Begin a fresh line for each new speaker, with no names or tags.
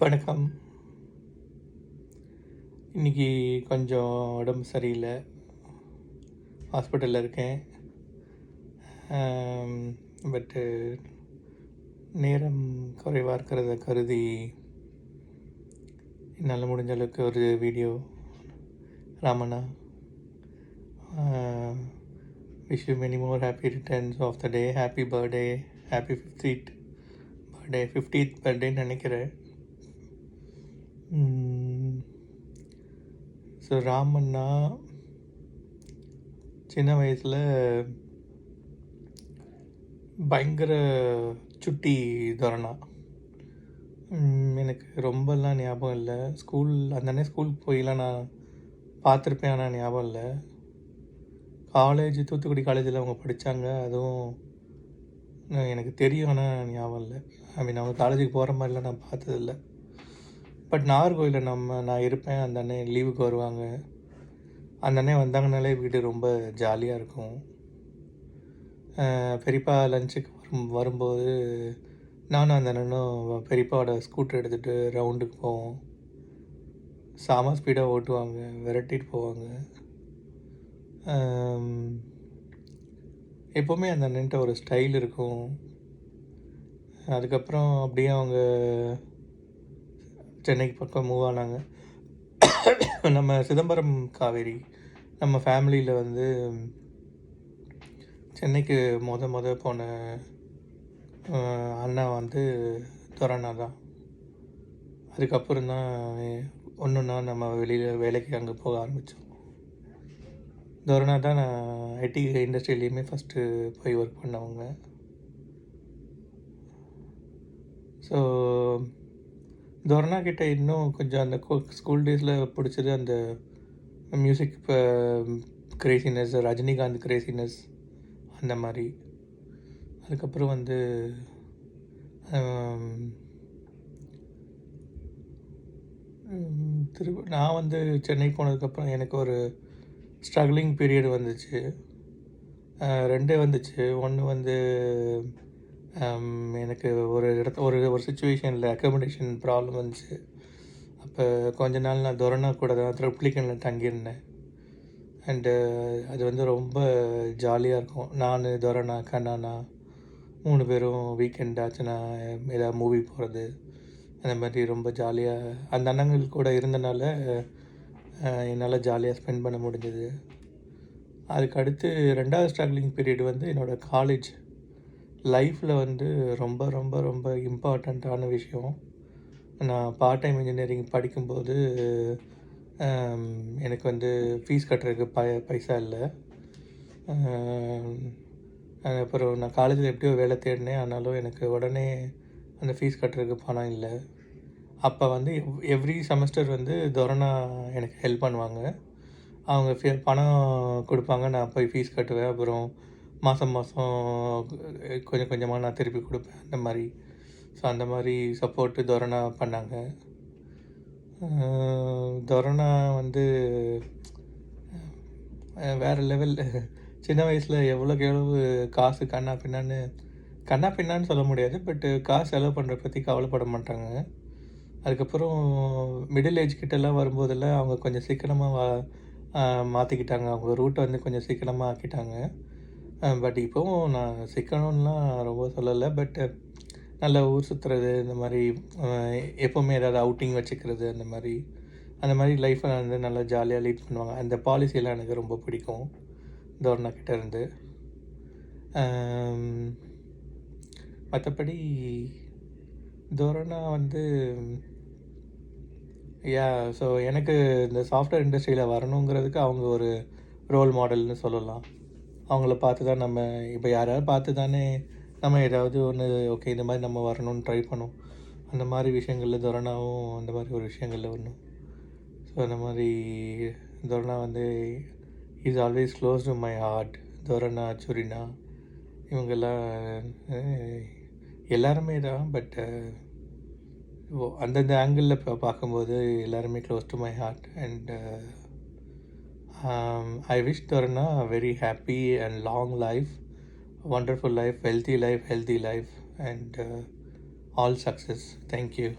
வணக்கம். இன்றைக்கி கொஞ்சம் உடம்பு சரியில்லை, ஹாஸ்பிட்டலில் இருக்கேன். பட்டு நேரம் குறைவாக இருக்கிறத கருதி என்னால் முடிஞ்ச அளவுக்கு ஒரு video. Ramanna, wish you many more happy returns of the day. Happy birthday, happy 50th பர்த்டேன்னு நினைக்கிறேன். ஸோ ராமண்ணா சின்ன வயசில் பயங்கர சுட்டி துரணா. எனக்கு ரொம்பலாம் ஞாபகம் இல்லை. அந்த ஸ்கூலுக்கு போயெலாம் நான் பார்த்துருப்பேன், ஆனால் ஞாபகம் இல்லை. தூத்துக்குடி காலேஜில் அவங்க படித்தாங்க, அதுவும் எனக்கு தெரியும், ஆனால் ஞாபகம் இல்லை. அவங்க காலேஜுக்கு போகிற மாதிரிலாம் நான் பார்த்ததில்ல. பட் நாகர்கோயிலில் நான் இருப்பேன், அந்த அண்ணன் லீவுக்கு வருவாங்க. அந்த அண்ணன் வந்தாங்கனாலே வீடு ரொம்ப ஜாலியாக இருக்கும். பெரியப்பா லஞ்சுக்கு வரும்போது நானும் அந்த அண்ணனும் பெரியப்பாவோட ஸ்கூட்டர் எடுத்துகிட்டு ரவுண்டுக்கு போவோம். சாமா ஸ்பீடாக ஓட்டுவாங்க, விரட்டிட்டு போவாங்க. எப்போவுமே அந்த அண்ணன்ட்ட ஒரு ஸ்டைல் இருக்கும். அதுக்கப்புறம் அப்படியே அவங்க சென்னைக்கு பக்கம் மூவ் ஆனாங்க. நம்ம சிதம்பரம் காவேரி நம்ம ஃபேமிலியில் சென்னைக்கு போன அண்ணா துரணா தான். அதுக்கப்புறம் தான் ஒன்றுன்னா நம்ம வெளியில் வேலைக்கு அங்கே போக ஆரம்பித்தோம். துரணா தான் நான் ஐடி இண்டஸ்ட்ரியிலையுமே ஃபஸ்ட்டு போய் ஒர்க் பண்ணவங்க. ஸோ துரணா கிட்ட இன்னும் கொஞ்சம் அந்த ஸ்கூல் டேஸில் பிடிச்சது அந்த மியூசிக் கிரேசினஸ், ரஜினிகாந்த் கிரேசினஸ் அந்த மாதிரி. அதுக்கப்புறம் நான் சென்னை போனதுக்கப்புறம் எனக்கு ஒரு ஸ்ட்ரகிளிங் பீரியட் வந்துச்சு. ரெண்டே வந்துச்சு. ஒன்று எனக்கு ஒரு சுச்சுவேஷனில் அக்கமடேஷன் ப்ராப்ளம் வந்துச்சு. அப்போ கொஞ்ச நாள் நான் துரணா கூட தான் ட்ரிப்ளிகனில் தங்கியிருந்தேன். அண்டு அது ரொம்ப ஜாலியாக இருக்கும். நான், துரணா, கண்ணாண்ணா 3 பேரும் வீக்கெண்ட் ஆச்சுன்னா ஏதாவது மூவி போகிறது, அந்த மாதிரி ரொம்ப ஜாலியாக அந்த அண்ணங்கள் கூட இருந்தனால என்னால் ஜாலியாக ஸ்பெண்ட் பண்ண முடிஞ்சது. அதுக்கு அடுத்து 2வது ஸ்ட்ரகிளிங் பீரியட் என்னோடய காலேஜ் லைஃப்பில் ரொம்ப ரொம்ப ரொம்ப இம்பார்ட்டண்ட்டான விஷயம். நான் பார்ட் டைம் இன்ஜினியரிங் படிக்கும்போது எனக்கு ஃபீஸ் கட்டுறதுக்கு பைசா இல்லை. அப்புறம் நான் காலேஜில் எப்படியோ வேலை தேடினேன், ஆனாலும் எனக்கு உடனே அந்த ஃபீஸ் கட்டுறதுக்கு பணம் இல்லை. அப்போ எவ்ரி செமஸ்டர் துரணா எனக்கு ஹெல்ப் பண்ணுவாங்க. அவங்க பணம் கொடுப்பாங்க, நான் போய் ஃபீஸ் கட்டுவேன். அப்புறம் மாதம் கொஞ்சம் கொஞ்சமாக நான் திருப்பி கொடுப்பேன், அந்த மாதிரி. ஸோ அந்த மாதிரி சப்போர்ட்டு துரணா பண்ணாங்க. துரணா வேறு லெவல். சின்ன வயசில் எவ்வளோக்கு எவ்வளவு காசு கண்ணா பின்னான்னு சொல்ல முடியாது, பட்டு காசு செலவு பண்ணுற பற்றி கவலைப்பட மாட்டாங்க. அதுக்கப்புறம் மிடில் ஏஜ் கிட்டெல்லாம் வரும்போதெல்லாம் அவங்க கொஞ்சம் சிக்கனமாக மாற்றிக்கிட்டாங்க. அவங்க ரூட்டை கொஞ்சம் சிக்கனமாக ஆக்கிட்டாங்க. பட் இப்போவும் நான் சிக்கனம்லாம் ரொம்ப சொல்லலை, பட்டு நல்லா ஊர் சுற்றுறது, இந்த மாதிரி எப்போவுமே ஏதாவது அவுட்டிங் வச்சுக்கிறது, அந்த மாதிரி லைஃப்பை நல்லா ஜாலியாக லீட் பண்ணுவாங்க. அந்த பாலிசியெல்லாம் எனக்கு ரொம்ப பிடிக்கும் துரணா கிட்டேருந்து. மற்றபடி துரணா ஸோ எனக்கு இந்த சாஃப்ட்வேர் இண்டஸ்ட்ரியில் வரணுங்கிறதுக்கு அவங்க ஒரு ரோல் மாடல்னு சொல்லலாம். அவங்கள பார்த்து தான் நம்ம இப்போ யாராவது பார்த்து தானே நம்ம ஏதாவது ஒன்று ஓகே இந்த மாதிரி நம்ம வரணும்னு ட்ரை பண்ணோம். அந்த மாதிரி விஷயங்களில் துரணாவும் அந்த மாதிரி ஒரு விஷயங்களில் வரணும். ஸோ அந்த மாதிரி Tarana is always close to my heart. Tarana, Surina இவங்கெல்லாம் எல்லாருமே தான், பட் அந்தந்த ஆங்கிளில் இப்போ பார்க்கும்போது எல்லாருமே close to my heart. And I wish Tarana a very happy and long life, wonderful life, healthy life, and all success. Thank you.